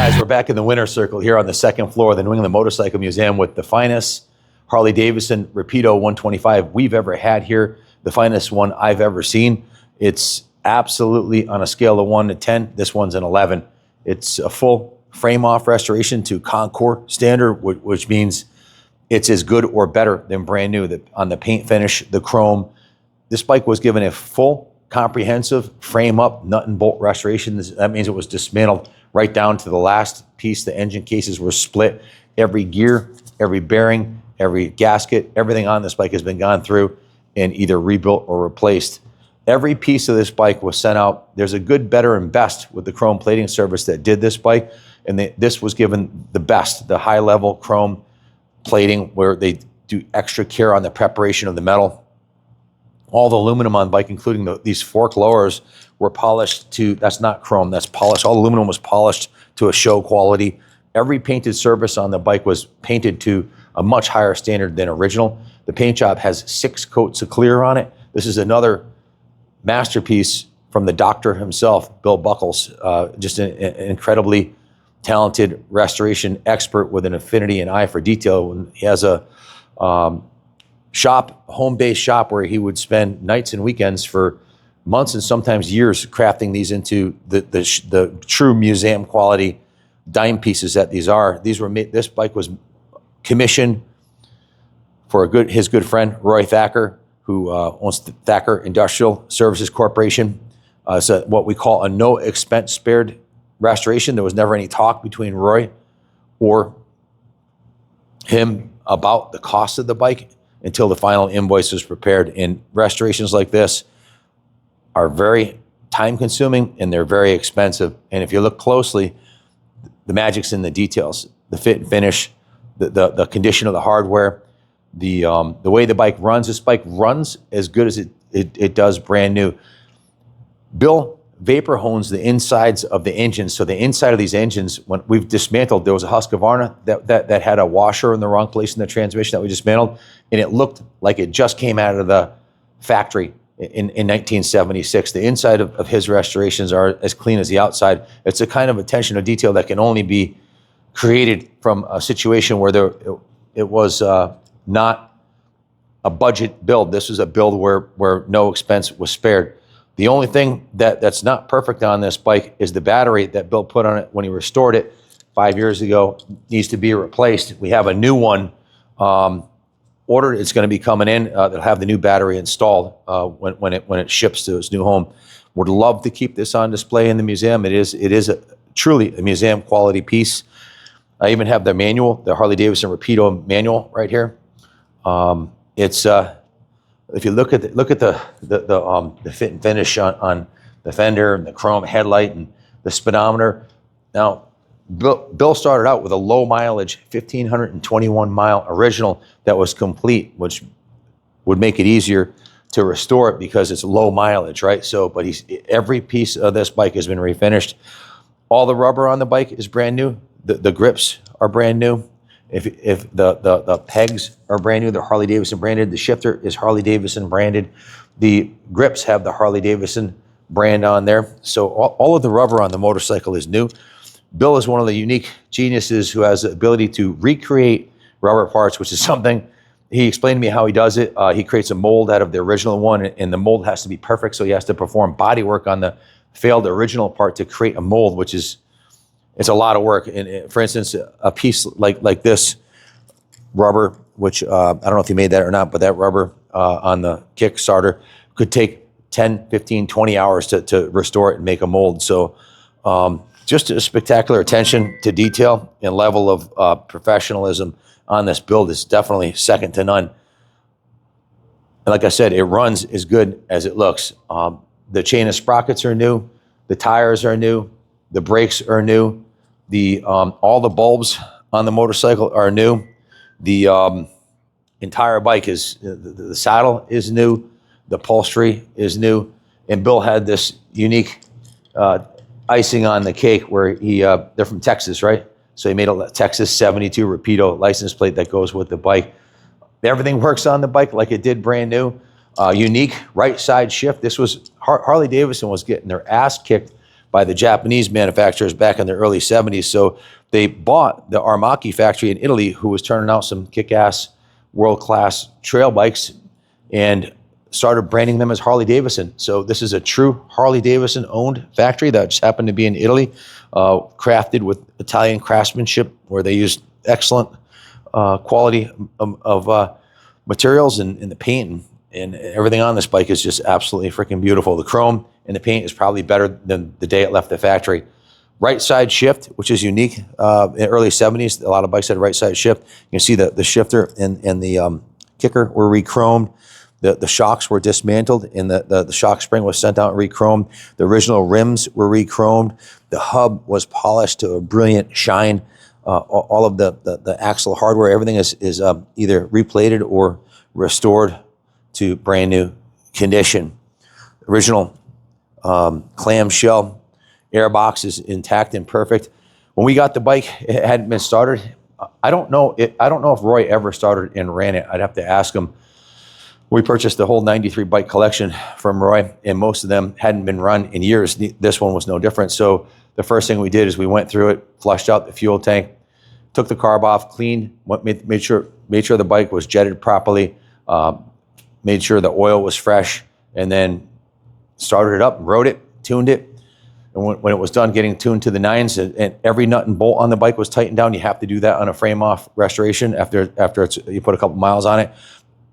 Guys, we're back in the winner's circle here on the second floor of the New England Motorcycle Museum with the finest Harley Davidson Rapido 125 we've ever had here, the finest one I've ever seen. It's absolutely, on a scale of 1 to 10, this one's an 11. It's a full frame-off restoration to Concourse standard, which means it's as good or better than brand new. On the paint finish, the chrome. This bike was given a full, comprehensive frame-up nut and bolt restoration. That means it was dismantled right down to the last piece. The engine cases were split. Every gear, every bearing, every gasket, everything on this bike has been gone through and either rebuilt or replaced. Every piece of this bike was sent out. There's a good, better, and best with the chrome plating service that did this bike, and this was given the best, the high-level chrome plating where they do extra care on the preparation of the metal. All the aluminum on the bike, including these fork lowers, were polished to, that's not chrome, that's polished. All aluminum was polished to a show quality. Every painted surface on the bike was painted to a much higher standard than original. The paint job has 6 coats of clear on it. This is another masterpiece from the doctor himself, Bill Bucholz, just an incredibly talented restoration expert with an affinity and eye for detail. He has a home-based shop where he would spend nights and weekends for months and sometimes years crafting these into the true museum quality dime pieces that these are. These were made, this bike was commissioned for his good friend Roy Thacker, who owns the Thacker Industrial Services Corporation. So what we call a no expense spared restoration. There was never any talk between Roy or him about the cost of the bike until the final invoice was prepared. And restorations like this are very time consuming and they're very expensive. And if you look closely, the magic's in the details, the fit and finish, the condition of the hardware, the way the bike runs. This bike runs as good as it does brand new. Bill vapor hones the insides of the engines. So the inside of these engines, when we've dismantled, there was a Husqvarna that had a washer in the wrong place in the transmission that we dismantled, and it looked like it just came out of the factory in 1976. The inside of his restorations are as clean as the outside. It's a kind of attention to detail that can only be created from a situation where it was not a budget build. This was a build where no expense was spared. The only thing that's not perfect on this bike is the battery that Bill put on it when he restored it 5 years ago. Needs to be replaced. We have a new one ordered. It's going to be coming in. That'll have the new battery installed when it ships to its new home. Would love to keep this on display in the museum. It is truly a museum quality piece. I even have the manual, the Harley Davidson Rapido manual right here. If you look at the fit and finish on the fender and the chrome headlight and the speedometer. Now, Bill started out with a low mileage 1,521 mile original that was complete, which would make it easier to restore it because it's low mileage, right? So, but every piece of this bike has been refinished. All the rubber on the bike is brand new. The grips are brand new. If the pegs are brand new, they're Harley Davidson branded. The shifter is Harley Davidson branded. The grips have the Harley Davidson brand on there. So all of the rubber on the motorcycle is new. Bill is one of the unique geniuses who has the ability to recreate rubber parts, which is something, he explained to me how he does it. He creates a mold out of the original one, and the mold has to be perfect, so he has to perform body work on the failed original part to create a mold, which is, it's a lot of work. And for instance, a piece like this rubber, which I don't know if he made that or not, but that rubber on the Kickstarter could take 10, 15, 20 hours to restore it and make a mold. So just a spectacular attention to detail and level of professionalism on this build is definitely second to none. And like I said, it runs as good as it looks. The chain of sprockets are new. The tires are new. The brakes are new. All the bulbs on the motorcycle are new. The entire bike is, the saddle is new. The upholstery is new. And Bill had this unique icing on the cake where they're from Texas, right? So he made a Texas 72 Rapido license plate that goes with the bike. Everything works on the bike like it did brand new. Unique right side shift. This was, Harley Davidson was getting their ass kicked by the Japanese manufacturers back in the early 70s. So they bought the Armacchi factory in Italy, who was turning out some kick-ass, world-class trail bikes, and started branding them as Harley Davidson. So this is a true Harley Davidson owned factory that just happened to be in Italy, crafted with Italian craftsmanship, where they used excellent quality of materials, and the paint and everything on this bike is just absolutely freaking beautiful. The chrome and the paint is probably better than the day it left the factory. Right side shift, which is unique. In the early 70s, a lot of bikes had right side shift. You can see the shifter and the kicker were re-chromed. The shocks were dismantled, and the shock spring was sent out and re-chromed. The original rims were re-chromed. The hub was polished to a brilliant shine. All of the axle hardware, everything is either replated or restored to brand new condition. Original clamshell airbox is intact and perfect. When we got the bike, it hadn't been started. I don't know if Roy ever started and ran it. I'd have to ask him. We purchased the whole 93 bike collection from Roy, and most of them hadn't been run in years. This one was no different. So the first thing we did is we went through it, flushed out the fuel tank, took the carb off, cleaned, made sure the bike was jetted properly, made sure the oil was fresh, and then started it up, rode it, tuned it. And when it was done getting tuned to the nines, and every nut and bolt on the bike was tightened down. You have to do that on a frame-off restoration after you put a couple miles on it.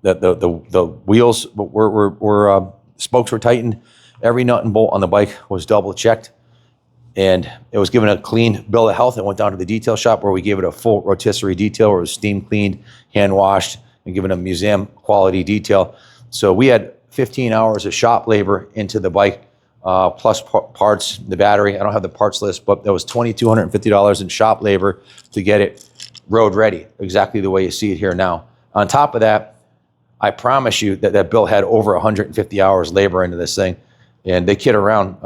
The wheels were spokes were tightened. Every nut and bolt on the bike was double checked, and it was given a clean bill of health. It went down to the detail shop where we gave it a full rotisserie detail, where it was steam cleaned, hand washed, and given a museum quality detail. So we had 15 hours of shop labor into the bike, plus parts, the battery. I don't have the parts list, but there was $2,250 in shop labor to get it road ready, exactly the way you see it here now. On top of that, I promise you that Bill had over 150 hours labor into this thing, and they kid around.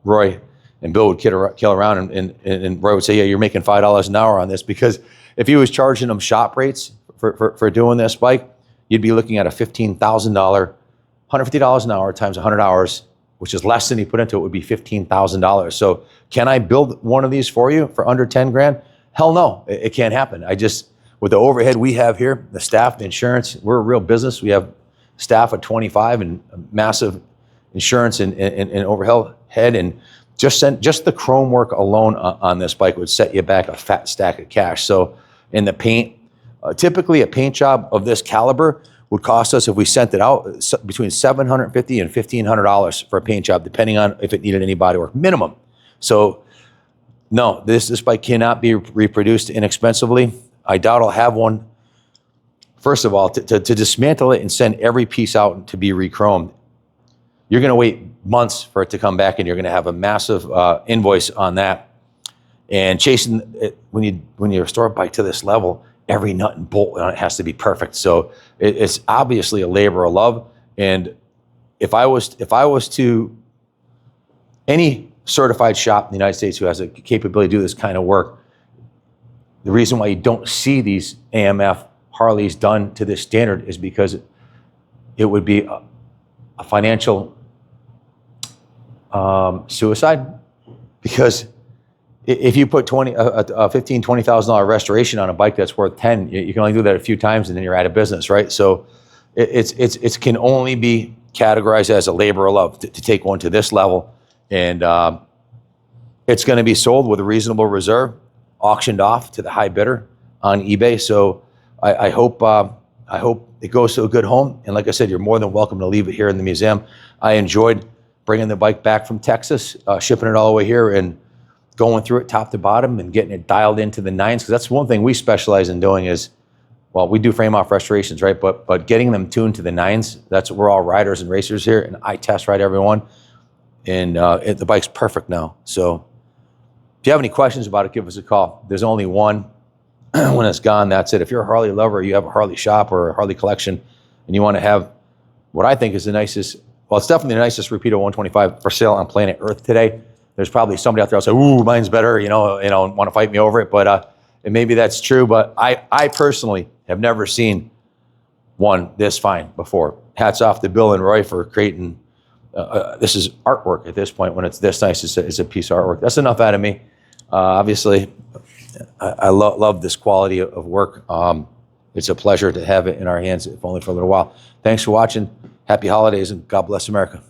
Roy and Bill would kill around, and Roy would say, "Yeah, you're making $5 an hour on this," because if he was charging them shop rates for doing this bike, you'd be looking at a $15,000, $150 an hour times 100 hours, which is less than he put into it, would be $15,000. So can I build one of these for you for under 10 grand? Hell no, it can't happen. With the overhead we have here, the staff, the insurance, we're a real business. We have staff of 25 and massive insurance and overhead, and just the chrome work alone on this bike would set you back a fat stack of cash. So in the paint, typically a paint job of this caliber would cost us, if we sent it out, between $750 and $1,500 for a paint job, depending on if it needed any body work, minimum. So no, this bike cannot be reproduced inexpensively. I doubt I'll have one. First of all, to dismantle it and send every piece out to be re-chromed, you're going to wait months for it to come back, and you're going to have a massive invoice on that. And chasing it, when you restore a bike to this level, every nut and bolt on it has to be perfect. So it's obviously a labor of love. And if I was to any certified shop in the United States who has a capability to do this kind of work, the reason why you don't see these AMF Harleys done to this standard is because it would be a financial suicide. Because if you put $15,000, $20,000 restoration on a bike that's worth 10, you can only do that a few times, and then you're out of business, right? So it can only be categorized as a labor of love to take one to this level, and it's going to be sold with a reasonable reserve, auctioned off to the high bidder on eBay. So I hope it goes to a good home. And like I said, you're more than welcome to leave it here in the museum. I enjoyed bringing the bike back from Texas, shipping it all the way here, and going through it top to bottom and getting it dialed into the nines. Because that's one thing we specialize in doing is, well, we do frame off restorations, right? But getting them tuned to the nines, we're all riders and racers here, and I test ride everyone. And the bike's perfect now. So if you have any questions about it, give us a call. There's only one. When it's gone, that's it. If you're a Harley lover, you have a Harley shop or a Harley collection, and you want to have what I think is the nicest, well, it's definitely the nicest Rapido 125 for sale on planet Earth today. There's probably somebody out there that'll say, "Ooh, mine's better," want to fight me over it. But and maybe that's true. But I personally have never seen one this fine before. Hats off to Bill and Roy for creating this is artwork at this point. When it's this nice, it's a piece of artwork. That's enough out of me. Obviously, I love this quality of work. It's a pleasure to have it in our hands, if only for a little while. Thanks for watching. Happy holidays, and God bless America.